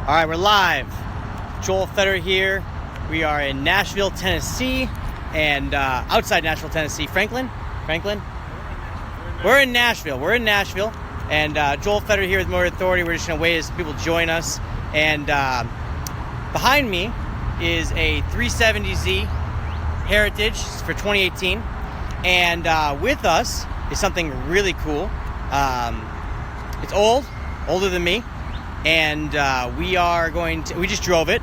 All right, we're live. Joel Federer here. We are in Nashville, Tennessee, and outside Nashville, Tennessee. Franklin? We're in Nashville. And Joel Federer here with Motor Authority. We're just going to wait as people join us. And behind me is a 370Z Heritage for 2018. And with us is something really cool. It's older than me. And we just drove it.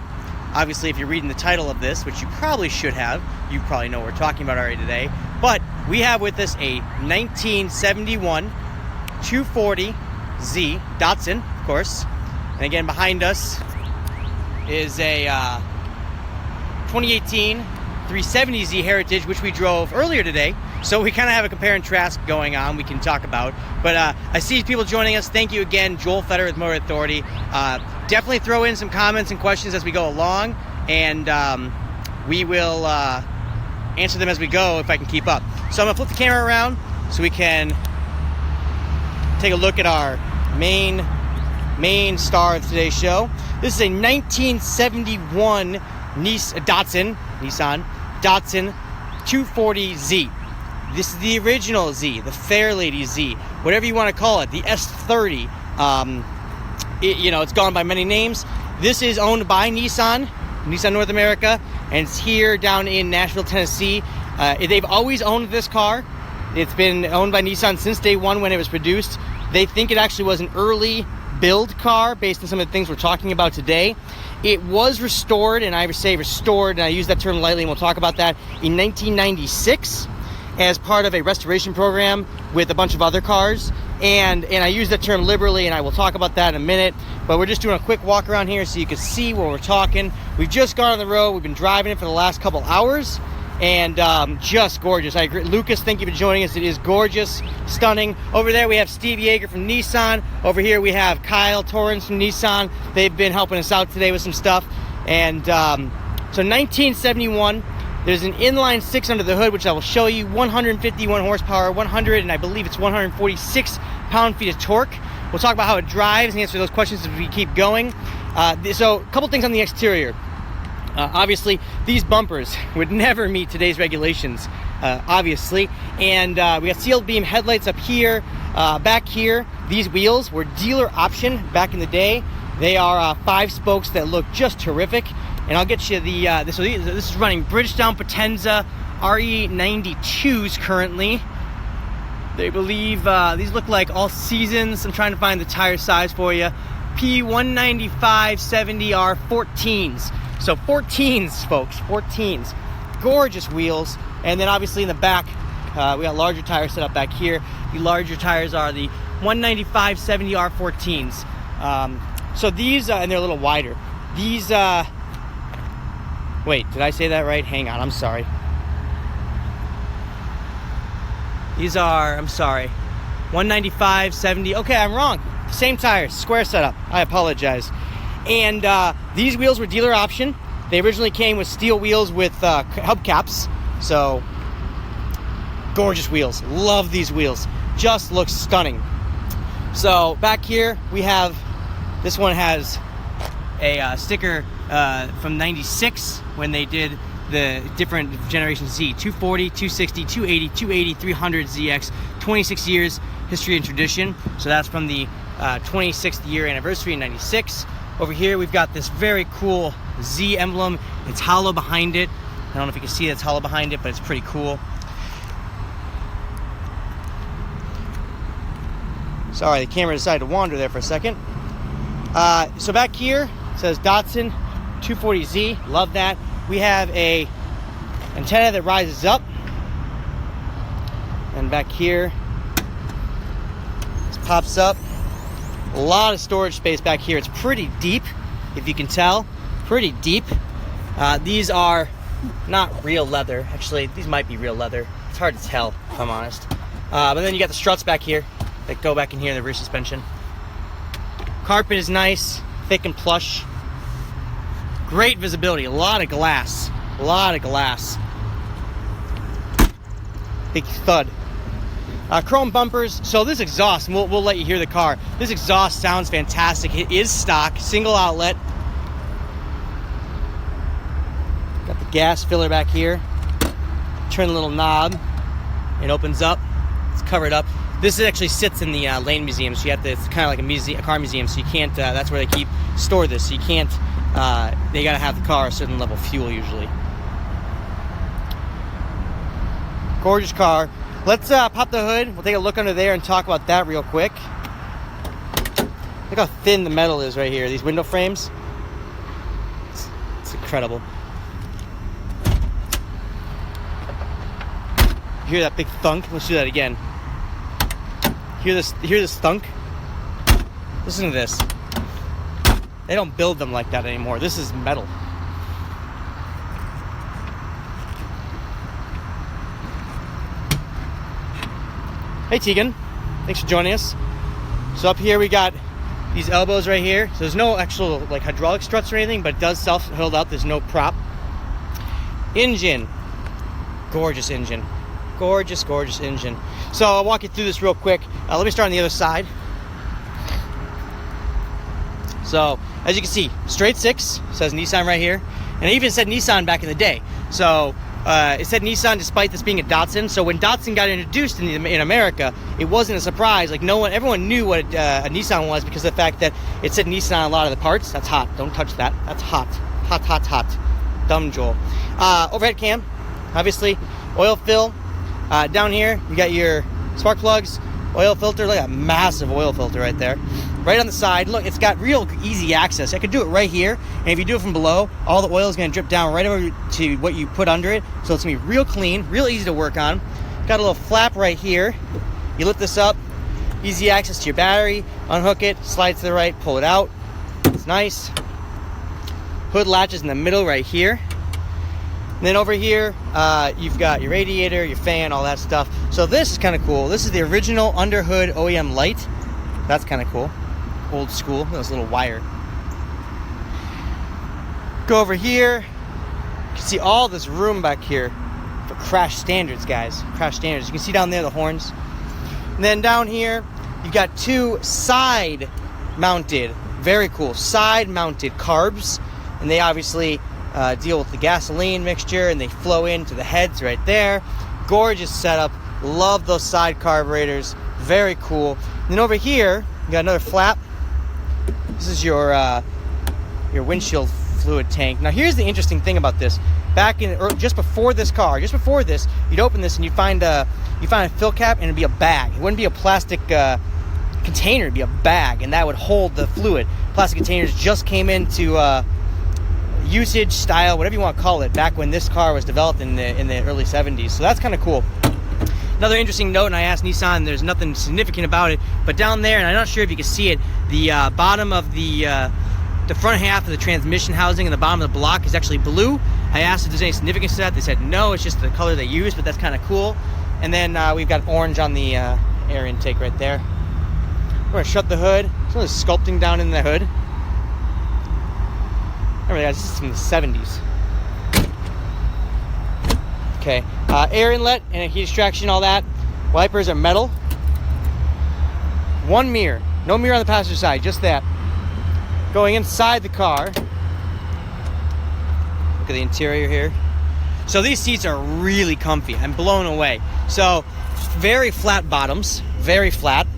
Obviously, if you're reading the title of this, which you probably should have, you probably know what we're talking about already today. But we have with us a 1971 240Z Datsun, of course. And again, behind us is a 2018 370Z Heritage, which we drove earlier today. So we kind of have a compare and contrast going on we can talk about. But I see people joining us. Thank you again, Joel Federer with Motor Authority. Definitely throw in some comments and questions as we go along, and we will answer them as we go if I can keep up. So I'm going to flip the camera around so we can take a look at our main star of today's show. This is a 1971 Datsun 240Z. This is the original Z, the Fair Lady Z, whatever you want to call it, the S30. It's gone by many names. This is owned by Nissan North America, and it's here down in Nashville, Tennessee. They've always owned this car. It's been owned by Nissan since day one when it was produced. They think it actually was an early build car based on some of the things we're talking about today. It was restored, and I say restored, and I use that term lightly, and we'll talk about that, in 1996 as part of a restoration program with a bunch of other cars. And I use that term liberally, and I will talk about that in a minute. But we're just doing a quick walk around here so you can see what we're talking. We've just gone on the road. We've been driving it for the last couple hours, and just gorgeous. I agree. Lucas, thank you for joining us. It is gorgeous, stunning. Over there we have Steve Yeager from Nissan. Over here we have Kyle Torrance from Nissan. They've been helping us out today with some stuff. And so 1971, there's an inline 6 under the hood, which I will show you. 151 horsepower, 100, and I believe it's 146 pound-feet of torque. We'll talk about how it drives and answer those questions as we keep going. So a couple things on the exterior. Obviously, these bumpers would never meet today's regulations, obviously. And we got sealed beam headlights up here. Back here, these wheels were dealer option back in the day. They are 5 spokes that look just terrific. And I'll get you this is running Bridgestone Potenza RE92s currently. They believe these look like all seasons. I'm trying to find the tire size for you. P195/70R 14s. So 14s, folks, 14s. Gorgeous wheels. And then obviously in the back, we got larger tires set up back here. The larger tires are the 195/70R 14s. So these, and they're a little wider. These, wait, did I say that right? Hang on, I'm sorry. These are, 195/70. Okay, I'm wrong. Same tires, square setup. I apologize. And these wheels were dealer option. They originally came with steel wheels with hubcaps. So, gorgeous wheels. Love these wheels. Just looks stunning. So, back here we have, this one has a sticker from 96 when they did the different Generation Z, 240, 260, 280, 280, 300 ZX, 26 years history and tradition. So that's from the 26th year anniversary in 96. Over here we've got this very cool Z emblem. It's hollow behind it. I don't know if you can see it's hollow behind it, but it's pretty cool. Sorry, the camera decided to wander there for a second. So back here it says Datsun 240Z. Love that. We have a antenna that rises up, and back here this pops up. A lot of storage space back here. It's pretty deep, if you can tell. Pretty deep. These are not real leather. Actually, these might be real leather. It's hard to tell, if I'm honest. But then you got the struts back here that go back in here in the rear suspension. Carpet is nice, thick and plush. Great visibility, a lot of glass. Big thud. Chrome bumpers. So this exhaust, and we'll let you hear the car. This exhaust sounds fantastic. It is stock, single outlet, gas filler back here. Turn the little knob. It opens up. It's covered up. This actually sits in the Lane Museum, so you have to. It's kind of like a car museum, so you can't. That's where they store this. So you can't. They gotta have the car a certain level of fuel usually. Gorgeous car. Let's pop the hood. We'll take a look under there and talk about that real quick. Look how thin the metal is right here. These window frames. It's incredible. You hear that big thunk? Let's do that again. Hear this thunk? Listen to this. They don't build them like that anymore. This is metal. Hey Tegan, thanks for joining us. So up here we got these elbows right here. So there's no actual like hydraulic struts or anything, but it does self-hold out. There's no prop. Engine. Gorgeous engine. Gorgeous, gorgeous engine. So I'll walk you through this real quick. Let me start on the other side. So as you can see, straight six, says Nissan right here. And it even said Nissan back in the day. So it said Nissan despite this being a Datsun. So when Datsun got introduced in America, it wasn't a surprise. Like everyone knew what a Nissan was because of the fact that it said Nissan on a lot of the parts. That's hot. Don't touch that. That's hot. Hot, hot, hot. Dumb Joel. Overhead cam, obviously. Oil fill. Down here, you got your spark plugs, oil filter. Look at that massive oil filter right there. Right on the side, look, it's got real easy access. I could do it right here, and if you do it from below, all the oil is going to drip down right over to what you put under it, so it's going to be real clean, real easy to work on. Got a little flap right here. You lift this up, easy access to your battery, unhook it, slide to the right, pull it out. It's nice. Hood latches in the middle right here. And then over here, you've got your radiator, your fan, all that stuff. So this is kind of cool. This is the original underhood OEM light. That's kind of cool. Old school. This little wire. Go over here. You can see all this room back here for crash standards, guys. Crash standards. You can see down there the horns. And then down here, you've got two side-mounted, very cool, side-mounted carbs. And they obviously deal with the gasoline mixture, and they flow into the heads right there. Gorgeous setup. Love those side carburetors. Very cool. And then over here, you got another flap. This is your windshield fluid tank. Now here's the interesting thing about this. Back in just before this, you'd open this and you'd find a fill cap, and it'd be a bag. It wouldn't be a plastic container. It'd be a bag, and that would hold the fluid. Plastic containers just came into usage, style, whatever you want to call it, back when this car was developed in the early 70s. So that's kind of cool. Another interesting note, and I asked Nissan, there's nothing significant about it, but down there, and I'm not sure if you can see it, the bottom of the front half of the transmission housing and the bottom of the block is actually blue. I asked if there's any significance to that. They said no, it's just the color they use, but that's kind of cool. And then we've got orange on the air intake right there. We're going to shut the hood. There's sculpting down in the hood. Remember guys, this is from the 70s. Okay, air inlet and heat extraction, all that. Wipers are metal. One mirror. No mirror on the passenger side, just that. Going inside the car. Look at the interior here. So these seats are really comfy. I'm blown away. So, very flat bottoms, very flat.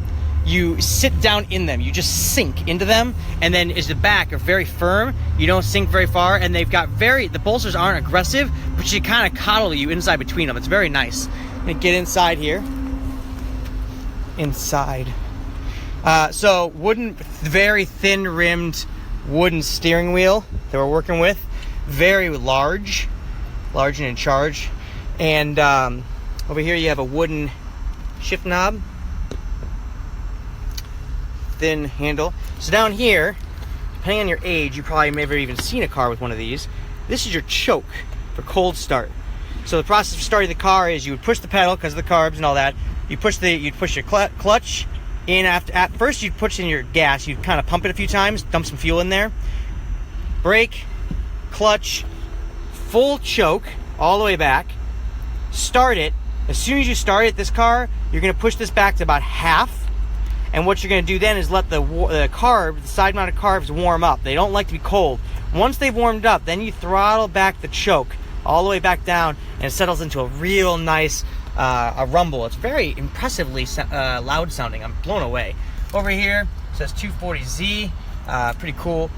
You sit down in them, you just sink into them, and then as the back are very firm, you don't sink very far, and they've got the bolsters aren't aggressive, but you kind of coddle you inside between them. It's very nice. I'm gonna get inside here. Inside. So very thin rimmed wooden steering wheel that we're working with. Very large and in charge. And over here you have a wooden shift knob. Thin handle. So down here, depending on your age, you probably may have even seen a car with one of these. This is your choke for cold start. So the process of starting the car is you would push the pedal because of the carbs and all that. You'd push your clutch in. At first you'd push in your gas. You'd kind of pump it a few times, dump some fuel in there. Brake, clutch, full choke all the way back. Start it. As soon as you start it, this car, you're going to push this back to about half. And what you're going to do then is let the side-mounted carbs warm up. They don't like to be cold. Once they've warmed up, then you throttle back the choke all the way back down, and it settles into a real nice a rumble. It's very impressively loud sounding. I'm blown away. Over here it says 240Z, pretty cool.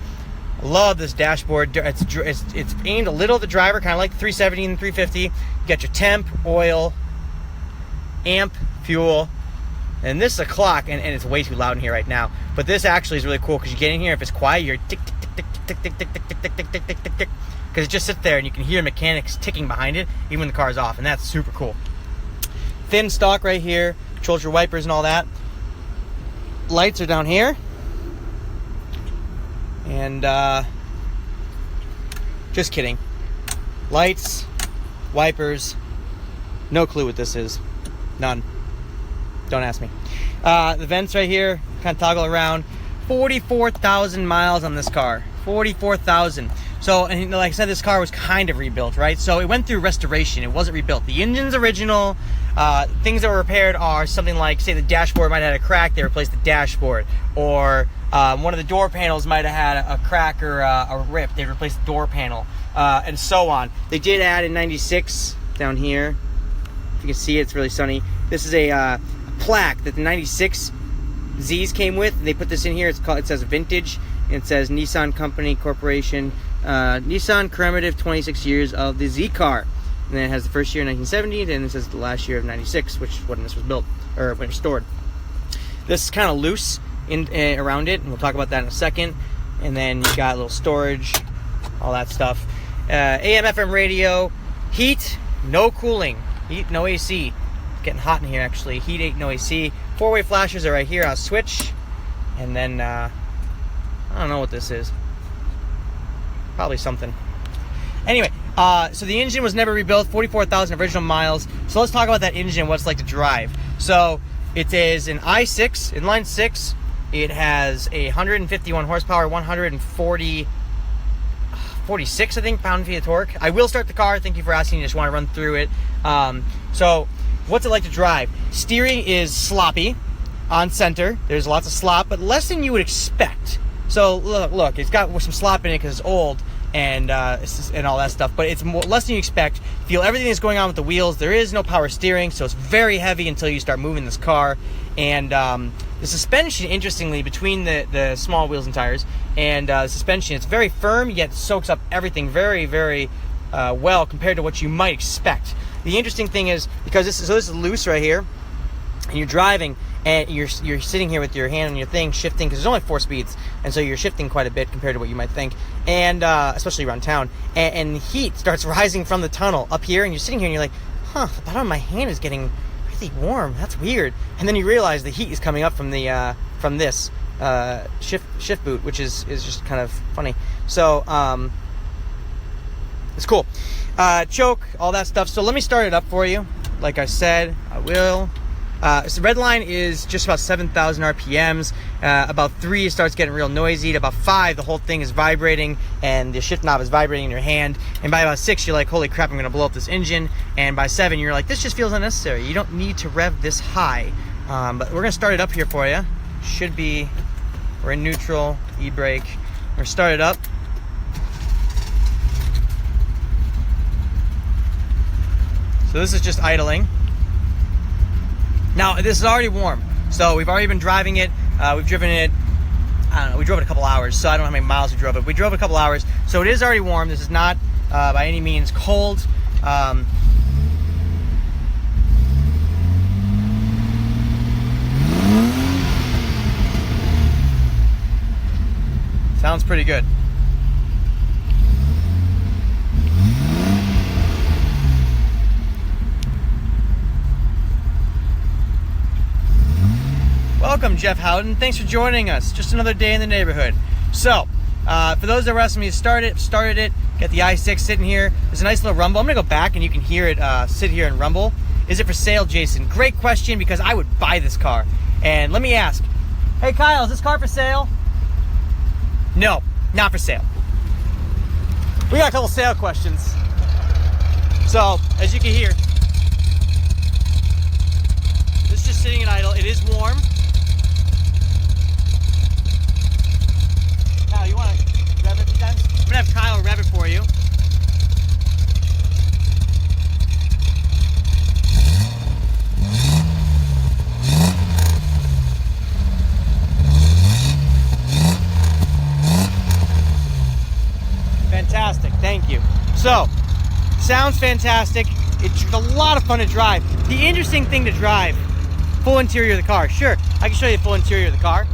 Love this dashboard. It's aimed a little at the driver, kind of like the 370 and 350. You got your temp, oil, amp, fuel, and this is a clock, and it's way too loud in here right now. But this actually is really cool because you get in here, if it's quiet, you're tick tick tick tick tick tick tick tick tick tick tick tick tick tick, because it just sits there and you can hear mechanics ticking behind it even when the car's off, and that's super cool. Thin stock right here, controls your wipers and all that. Lights are down here, and just kidding. Lights, wipers, no clue what this is. None. Don't ask me. The vents right here, kind of toggle around. 44,000 miles on this car. 44,000. So, and like I said, this car was kind of rebuilt, right? So it went through restoration. It wasn't rebuilt. The engine's original. Things that were repaired are something like, say, the dashboard might have had a crack. They replaced the dashboard. Or one of the door panels might have had a crack or a rip. They replaced the door panel, and so on. They did add in 96 down here. If you can see it, it's really sunny. This is a plaque that the 96 Zs came with. They put this in here. It says vintage. And it says Nissan Company Corporation. Nissan commemorative 26 years of the Z car. And then it has the first year in 1970, then it says the last year of 96, which is when this was built, or when it was stored. This is kind of loose around it, and we'll talk about that in a second. And then you got a little storage, all that stuff. AM, FM radio, heat, no cooling, heat, no AC. It's getting hot in here, actually. Heat, 8, no AC. 4-way flashers are right here. I'll switch, and then I don't know what this is. Probably something. Anyway, so the engine was never rebuilt, 44,000 original miles. So let's talk about that engine, what it's like to drive. So it is an i6, inline 6. It has a 151 horsepower, 46, I think, pound-feet of torque. I will start the car. Thank you for asking. You just want to run through it. So what's it like to drive? Steering is sloppy on center. There's lots of slop, but less than you would expect. So look, it's got some slop in it because it's old and all that stuff, but it's less than you expect. Feel everything that's going on with the wheels. There is no power steering, so it's very heavy until you start moving this car. And the suspension, interestingly, between the small wheels and tires and the suspension, it's very firm, yet soaks up everything very, very well compared to what you might expect. The interesting thing is, because this is loose right here, and you're driving, and you're sitting here with your hand on your thing, shifting, because there's only 4 speeds, and so you're shifting quite a bit compared to what you might think, and especially around town, and heat starts rising from the tunnel up here, and you're sitting here, and you're like, huh, the bottom of my hand is getting really warm. That's weird. And then you realize the heat is coming up from the from this shift boot, which is just kind of funny. So it's cool. Choke, all that stuff. So let me start it up for you. Like I said, I will. So the red line is just about 7,000 RPMs. About 3, it starts getting real noisy. At about 5, the whole thing is vibrating, and the shift knob is vibrating in your hand. And by about 6, you're like, holy crap, I'm going to blow up this engine. And by 7, you're like, this just feels unnecessary. You don't need to rev this high. But we're going to start it up here for you. Should be, we're in neutral, e-brake. We're going to start it up. So this is just idling. Now, this is already warm, so we've already been driving it. We've driven it, I don't know, we drove it a couple hours, so I don't know how many miles we drove it. We drove it a couple hours, so it is already warm. This is not by any means cold. Sounds pretty good. Welcome, Jeff Howden. Thanks for joining us. Just another day in the neighborhood. So, for those that were asking me to started it, got the i6 sitting here. There's a nice little rumble. I'm going to go back and you can hear it sit here and rumble. Is it for sale, Jason? Great question, because I would buy this car. And let me ask, hey, Kyle, is this car for sale? No, not for sale. We got a couple sale questions. So, as you can hear, this is just sitting in idle. It is warm. Kyle, you want to rev it a few times? I'm going to have Kyle rev it for you. So, sounds fantastic. It's a lot of fun to drive. The interesting thing to drive, full interior of the car. Sure, I can show you the full interior of the car.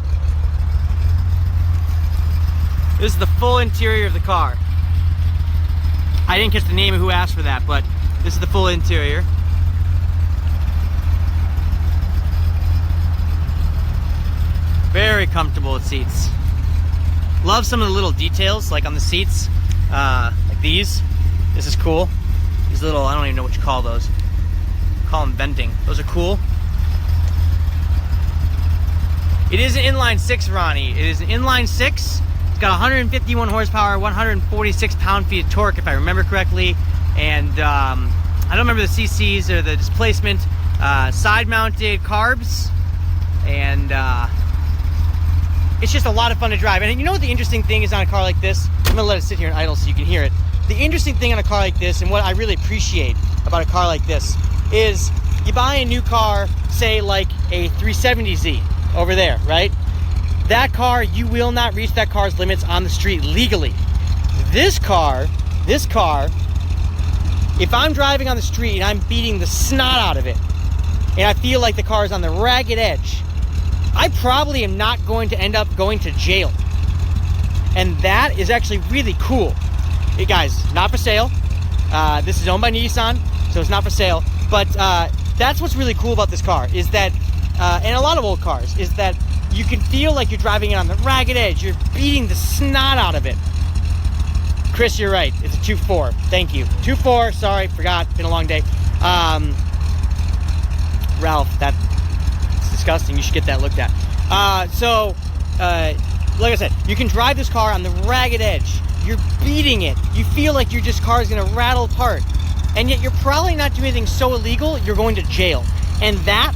This is the full interior of the car. I didn't catch the name of who asked for that, but this is the full interior. Very comfortable seats. Love some of the little details, like on the seats, like these. This is cool. These little, I don't even know what you call those. Call them venting. Those are cool. It is an inline six, Ronnie. It is an inline six. It's got 151 horsepower, 146 pound-feet of torque, if I remember correctly. And I don't remember the CCs or the displacement. Side-mounted carbs, and it's just a lot of fun to drive. And you know what the interesting thing is on a car like this? I'm gonna let it sit here and idle so you can hear it. The interesting thing on a car like this, and what I really appreciate about a car like this, is you buy a new car, say like a 370Z over there, right? That car, you will not reach that car's limits on the street legally. This car, if I'm driving on the street and I'm beating the snot out of it, and I feel like the car is on the ragged edge, I probably am not going to end up going to jail. And that is actually really cool. Hey guys, not for sale. This is owned by Nissan, so it's not for sale. But that's what's really cool about this car, is that, and a lot of old cars, is that you can feel like you're driving it on the ragged edge. You're beating the snot out of it. Chris, you're right. It's a 2.4. Thank you. 2.4. Sorry, forgot. Been a long day. Ralph, that's disgusting. You should get that looked at. Like I said, you can drive this car on the ragged edge. You're beating it. You feel like your car is going to rattle apart. And yet you're probably not doing anything so illegal, you're going to jail. And that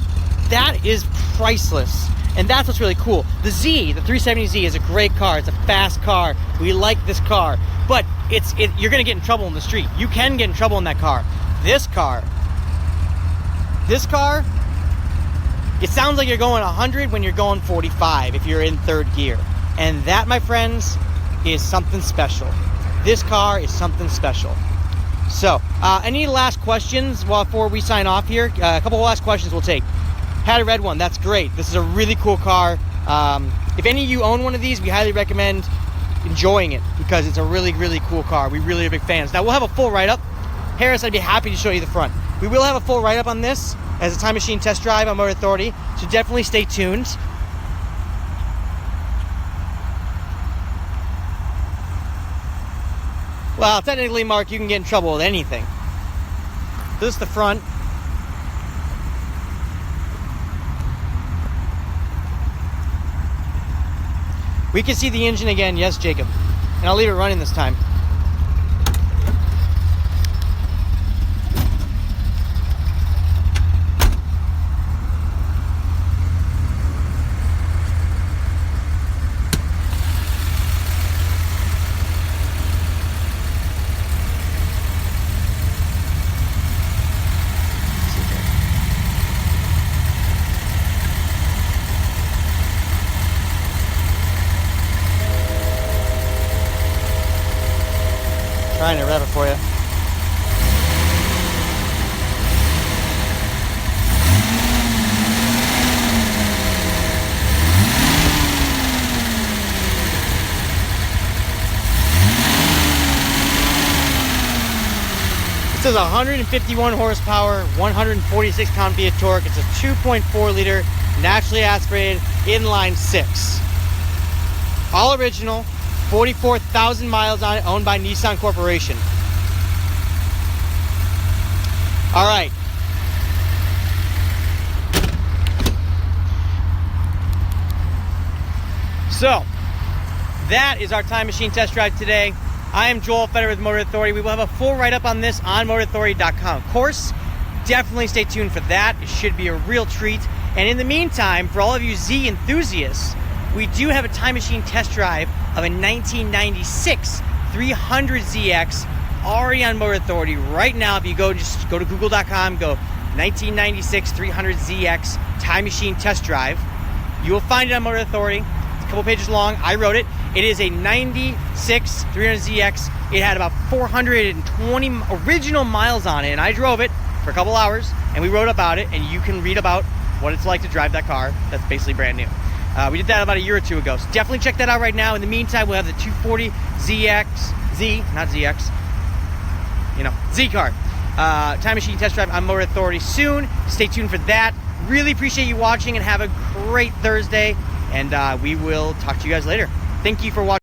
is priceless. And that's what's really cool. The 370Z is a great car. It's a fast car. We like this car. But you're going to get in trouble in the street. You can get in trouble in that car. This car, it sounds like you're going 100 when you're going 45 if you're in third gear. And that, my friends, is something special. This car is something special. So, any last questions before we sign off here? A couple of last questions we'll take. Had a red one. That's great. This is a really cool car. If any of you own one of these, we highly recommend enjoying it because it's a really, really cool car. We really are big fans. Now, we'll have a full write-up. Harris, I'd be happy to show you the front. We will have a full write-up on this as a Time Machine test drive on Motor Authority, so definitely stay tuned. Well, technically, Mark, you can get in trouble with anything. This is the front. We can see the engine again, yes, Jacob. And I'll leave it running this time. Trying to rev it for you. It says 151 horsepower, 146 pound-feet of torque. It's a 2.4 liter naturally aspirated inline six. All original. 44,000 miles on it, owned by Nissan Corporation. All right. So, that is our Time Machine test drive today. I am Joel Feder with Motor Authority. We will have a full write-up on this on motorauthority.com. Of course, definitely stay tuned for that. It should be a real treat. And in the meantime, for all of you Z enthusiasts, we do have a Time Machine test drive of a 1996 300ZX already on Motor Authority right now. If you just go to google.com, go 1996 300ZX Time Machine test drive. You will find it on Motor Authority. It's a couple pages long. I wrote it. It is a 96 300ZX It had about 420 original miles on it, and I drove it for a couple hours, and we wrote about it, and you can read about what it's like to drive that car that's basically brand new. We did that about a year or two ago, so definitely check that out right now. In the meantime, we'll have the 240 Z car. Time machine test drive on Motor Authority soon. Stay tuned for that. Really appreciate you watching, and have a great Thursday, and we will talk to you guys later. Thank you for watching.